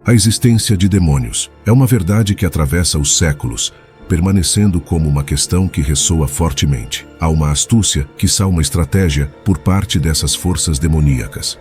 A existência de demônios é uma verdade que atravessa os séculos, permanecendo como uma questão que ressoa fortemente. Há uma astúcia, quiçá uma estratégia, por parte dessas forças demoníacas,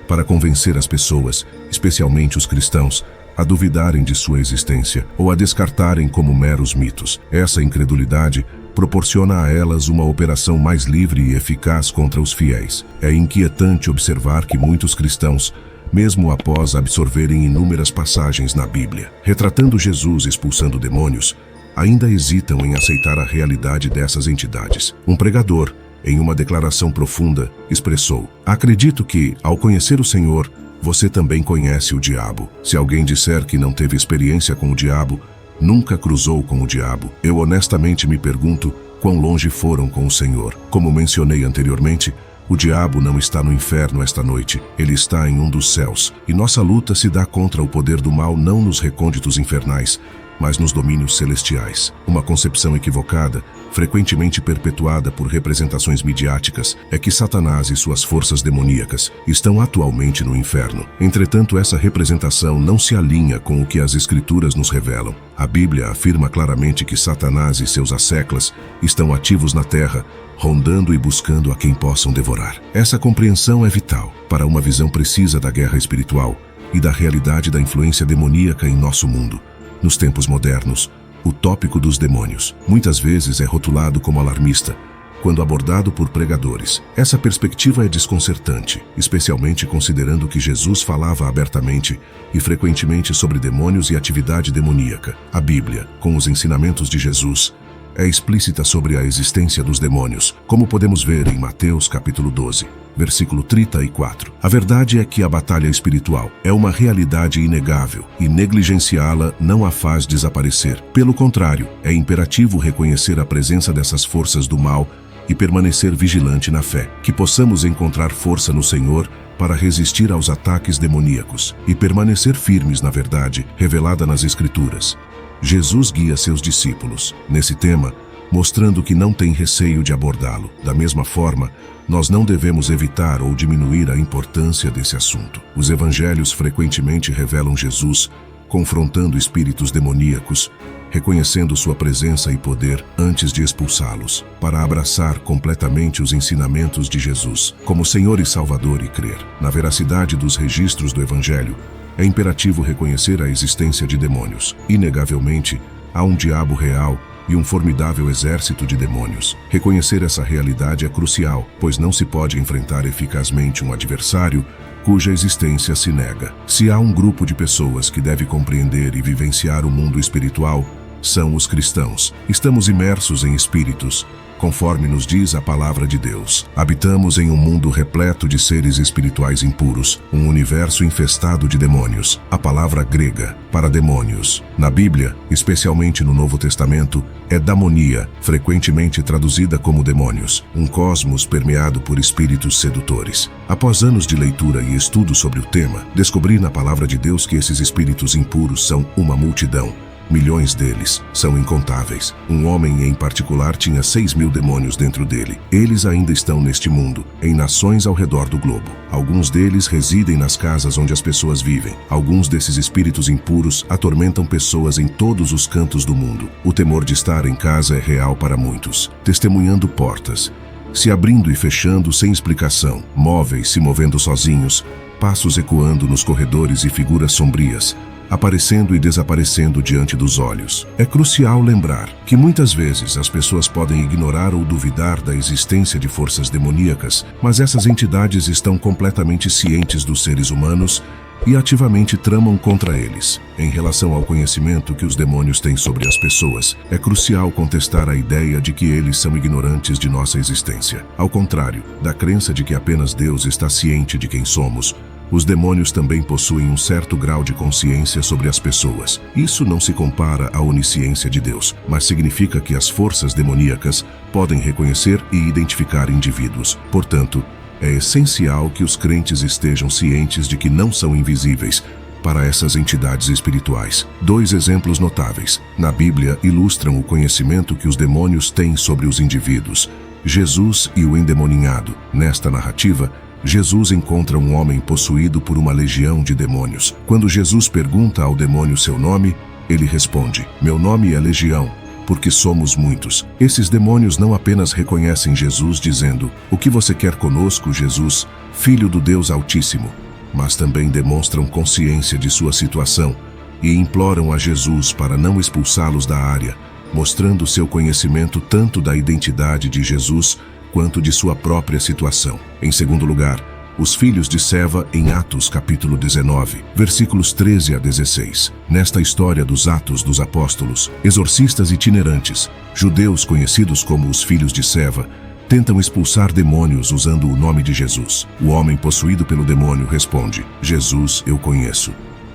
para convencer as pessoas, especialmente os cristãos, a duvidarem de sua existência ou a descartarem como meros mitos. Essa incredulidade proporciona a elas uma operação mais livre e eficaz contra os fiéis. É inquietante observar que muitos cristãos, mesmo após absorverem inúmeras passagens na Bíblia, retratando Jesus expulsando demônios, ainda hesitam em aceitar a realidade dessas entidades. Um pregador, em uma declaração profunda, expressou: "Acredito que, ao conhecer o Senhor, você também conhece o diabo. Se alguém disser que não teve experiência com o diabo, nunca cruzou com o diabo, eu honestamente me pergunto quão longe foram com o Senhor. Como mencionei anteriormente, o diabo não está no inferno esta noite, ele está em um dos céus, e nossa luta se dá contra o poder do mal não nos recônditos infernais, mas nos domínios celestiais." Uma concepção equivocada, frequentemente perpetuada por representações midiáticas, é que Satanás e suas forças demoníacas estão atualmente no inferno. Entretanto, essa representação não se alinha com o que as Escrituras nos revelam. A Bíblia afirma claramente que Satanás e seus asseclas estão ativos na terra, rondando e buscando a quem possam devorar. Essa compreensão é vital para uma visão precisa da guerra espiritual e da realidade da influência demoníaca em nosso mundo. Nos tempos modernos, o tópico dos demônios muitas vezes é rotulado como alarmista, quando abordado por pregadores. Essa perspectiva é desconcertante, especialmente considerando que Jesus falava abertamente e frequentemente sobre demônios e atividade demoníaca. A Bíblia, com os ensinamentos de Jesus, é explícita sobre a existência dos demônios, como podemos ver em Mateus capítulo 12, versículo 34. A verdade é que a batalha espiritual é uma realidade inegável e negligenciá-la não a faz desaparecer. Pelo contrário, é imperativo reconhecer a presença dessas forças do mal e permanecer vigilante na fé, que possamos encontrar força no Senhor para resistir aos ataques demoníacos e permanecer firmes na verdade revelada nas Escrituras. Jesus guia seus discípulos nesse tema, mostrando que não tem receio de abordá-lo. Da mesma forma, nós não devemos evitar ou diminuir a importância desse assunto. Os evangelhos frequentemente revelam Jesus confrontando espíritos demoníacos, reconhecendo sua presença e poder antes de expulsá-los, para abraçar completamente os ensinamentos de Jesus como Senhor e Salvador e crer na veracidade dos registros do Evangelho. É imperativo reconhecer a existência de demônios. Inegavelmente, há um diabo real e um formidável exército de demônios. Reconhecer essa realidade é crucial, pois não se pode enfrentar eficazmente um adversário cuja existência se nega. Se há um grupo de pessoas que deve compreender e vivenciar o mundo espiritual, são os cristãos. Estamos imersos em espíritos, conforme nos diz a palavra de Deus. Habitamos em um mundo repleto de seres espirituais impuros, um universo infestado de demônios. A palavra grega para demônios, na Bíblia, especialmente no Novo Testamento, é daimonia, frequentemente traduzida como demônios, um cosmos permeado por espíritos sedutores. Após anos de leitura e estudo sobre o tema, descobri na palavra de Deus que esses espíritos impuros são uma multidão. Milhões deles são incontáveis. Um homem em particular tinha 6.000 demônios dentro dele. Eles ainda estão neste mundo, em nações ao redor do globo. Alguns deles residem nas casas onde as pessoas vivem. Alguns desses espíritos impuros atormentam pessoas em todos os cantos do mundo. O temor de estar em casa é real para muitos, testemunhando portas se abrindo e fechando sem explicação, móveis se movendo sozinhos, passos ecoando nos corredores e figuras sombrias aparecendo e desaparecendo diante dos olhos. É crucial lembrar que muitas vezes as pessoas podem ignorar ou duvidar da existência de forças demoníacas, mas essas entidades estão completamente cientes dos seres humanos e ativamente tramam contra eles. Em relação ao conhecimento que os demônios têm sobre as pessoas, é crucial contestar a ideia de que eles são ignorantes de nossa existência. Ao contrário da crença de que apenas Deus está ciente de quem somos, os demônios também possuem um certo grau de consciência sobre as pessoas. Isso não se compara à onisciência de Deus, mas significa que as forças demoníacas podem reconhecer e identificar indivíduos. Portanto, é essencial que os crentes estejam cientes de que não são invisíveis para essas entidades espirituais. 2 exemplos notáveis na Bíblia ilustram o conhecimento que os demônios têm sobre os indivíduos: Jesus e o endemoninhado. Nesta narrativa, Jesus encontra um homem possuído por uma legião de demônios. Quando Jesus pergunta ao demônio seu nome, ele responde: "Meu nome é Legião, porque somos muitos." Esses demônios não apenas reconhecem Jesus dizendo: "O que você quer conosco, Jesus, Filho do Deus Altíssimo?", mas também demonstram consciência de sua situação e imploram a Jesus para não expulsá-los da área, mostrando seu conhecimento tanto da identidade de Jesus quanto de sua própria situação. Em segundo lugar, os filhos de Seva em Atos capítulo 19, versículos 13 a 16. Nesta história dos Atos dos Apóstolos, exorcistas itinerantes, judeus conhecidos como os filhos de Seva, tentam expulsar demônios usando o nome de Jesus. O homem possuído pelo demônio responde: "Jesus eu conheço,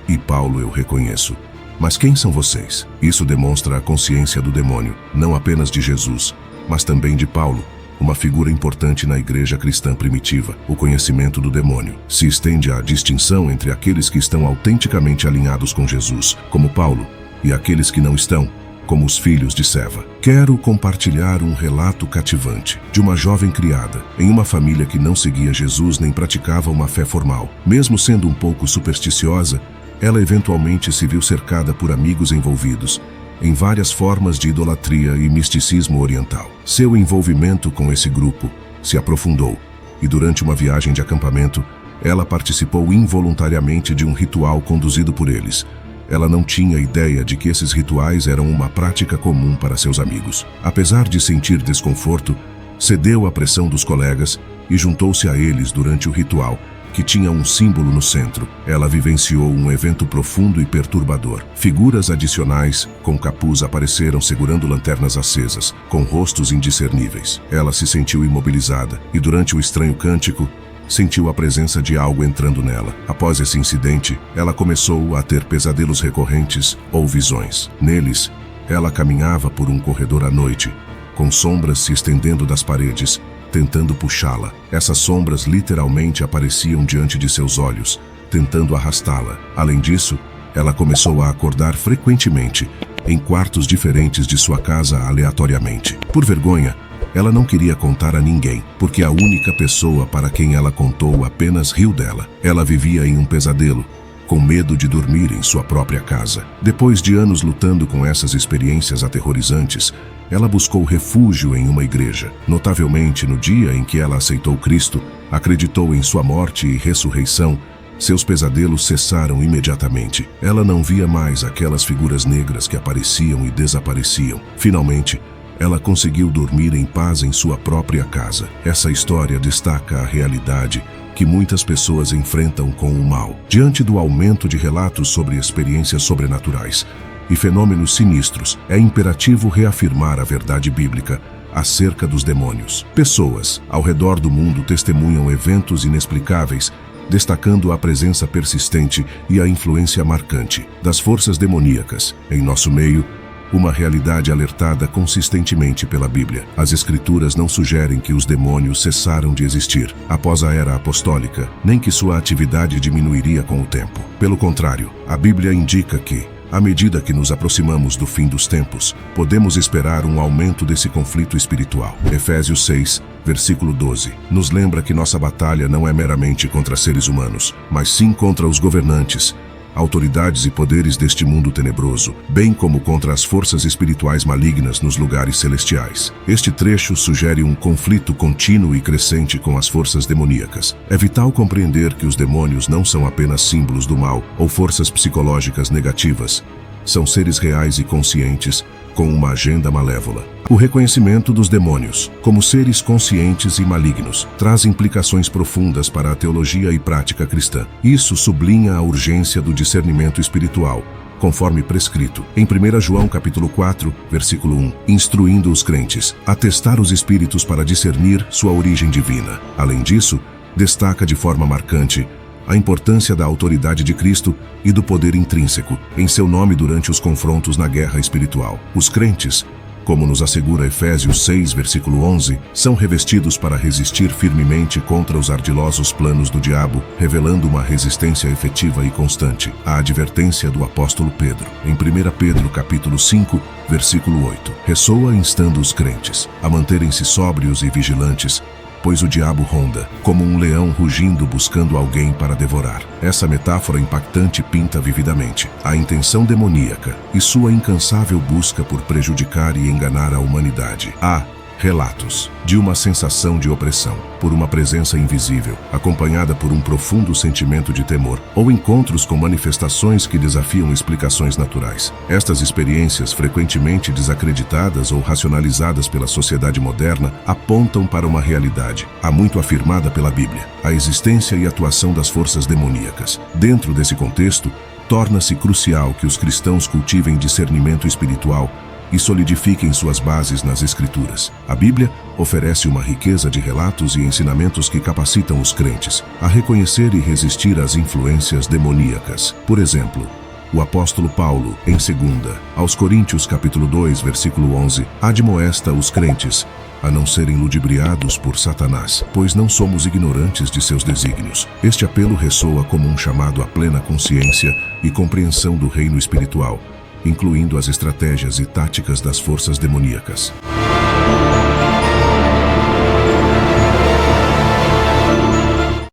e Paulo eu reconheço. Mas quem são vocês?" Isso demonstra a consciência do demônio, não apenas de Jesus, mas também de Paulo, uma figura importante na igreja cristã primitiva. O conhecimento do demônio se estende à distinção entre aqueles que estão autenticamente alinhados com Jesus, como Paulo, e aqueles que não estão, como os filhos de Seva. Quero compartilhar um relato cativante de uma jovem criada em uma família que não seguia Jesus nem praticava uma fé formal. Mesmo sendo um pouco supersticiosa, ela eventualmente se viu cercada por amigos envolvidos em várias formas de idolatria e misticismo oriental. Seu envolvimento com esse grupo se aprofundou e durante uma viagem de acampamento, ela participou involuntariamente de um ritual conduzido por eles. Ela não tinha ideia de que esses rituais eram uma prática comum para seus amigos. Apesar de sentir desconforto, cedeu à pressão dos colegas e juntou-se a eles durante o ritual, que tinha um símbolo no centro. Ela vivenciou um evento profundo e perturbador. Figuras adicionais com capuz apareceram segurando lanternas acesas, com rostos indiscerníveis. Ela se sentiu imobilizada e durante o estranho cântico, sentiu a presença de algo entrando nela. Após esse incidente, ela começou a ter pesadelos recorrentes ou visões. Neles, ela caminhava por um corredor à noite, com sombras se estendendo das paredes, tentando puxá-la. Essas sombras literalmente apareciam diante de seus olhos, tentando arrastá-la. Além disso, ela começou a acordar frequentemente, em quartos diferentes de sua casa aleatoriamente. Por vergonha, ela não queria contar a ninguém, porque a única pessoa para quem ela contou apenas riu dela. Ela vivia em um pesadelo, com medo de dormir em sua própria casa. Depois de anos lutando com essas experiências aterrorizantes, ela buscou refúgio em uma igreja. Notavelmente, no dia em que ela aceitou Cristo, acreditou em sua morte e ressurreição, seus pesadelos cessaram imediatamente. Ela não via mais aquelas figuras negras que apareciam e desapareciam. Finalmente, ela conseguiu dormir em paz em sua própria casa. Essa história destaca a realidade que muitas pessoas enfrentam com o mal. Diante do aumento de relatos sobre experiências sobrenaturais e fenômenos sinistros, é imperativo reafirmar a verdade bíblica acerca dos demônios. Pessoas ao redor do mundo testemunham eventos inexplicáveis, destacando a presença persistente e a influência marcante das forças demoníacas em nosso meio, uma realidade alertada consistentemente pela Bíblia. As Escrituras não sugerem que os demônios cessaram de existir após a Era Apostólica, nem que sua atividade diminuiria com o tempo. Pelo contrário, a Bíblia indica que, à medida que nos aproximamos do fim dos tempos, podemos esperar um aumento desse conflito espiritual. Efésios 6, versículo 12, nos lembra que nossa batalha não é meramente contra seres humanos, mas sim contra os governantes, autoridades e poderes deste mundo tenebroso, bem como contra as forças espirituais malignas nos lugares celestiais. Este trecho sugere um conflito contínuo e crescente com as forças demoníacas. É vital compreender que os demônios não são apenas símbolos do mal ou forças psicológicas negativas. São seres reais e conscientes, com uma agenda malévola. O reconhecimento dos demônios como seres conscientes e malignos traz implicações profundas para a teologia e prática cristã. Isso sublinha a urgência do discernimento espiritual, conforme prescrito em 1 João capítulo 4, versículo 1, instruindo os crentes a testar os espíritos para discernir sua origem divina. Além disso, destaca de forma marcante a importância da autoridade de Cristo e do poder intrínseco em seu nome durante os confrontos na guerra espiritual. Os crentes, como nos assegura Efésios 6, versículo 11, são revestidos para resistir firmemente contra os ardilosos planos do diabo, revelando uma resistência efetiva e constante. A advertência do apóstolo Pedro, em 1 Pedro capítulo 5, versículo 8, ressoa instando os crentes a manterem-se sóbrios e vigilantes, pois o diabo ronda, como um leão rugindo buscando alguém para devorar. Essa metáfora impactante pinta vividamente a intenção demoníaca e sua incansável busca por prejudicar e enganar a humanidade. Há relatos de uma sensação de opressão por uma presença invisível, acompanhada por um profundo sentimento de temor, ou encontros com manifestações que desafiam explicações naturais. Estas experiências, frequentemente desacreditadas ou racionalizadas pela sociedade moderna, apontam para uma realidade, há muito afirmada pela Bíblia: a existência e atuação das forças demoníacas. Dentro desse contexto, torna-se crucial que os cristãos cultivem discernimento espiritual e solidifiquem suas bases nas Escrituras. A Bíblia oferece uma riqueza de relatos e ensinamentos que capacitam os crentes a reconhecer e resistir às influências demoníacas. Por exemplo, o apóstolo Paulo, em 2 aos Coríntios capítulo 2, versículo 11, admoesta os crentes a não serem ludibriados por Satanás, pois não somos ignorantes de seus desígnios. Este apelo ressoa como um chamado à plena consciência e compreensão do reino espiritual, incluindo as estratégias e táticas das forças demoníacas.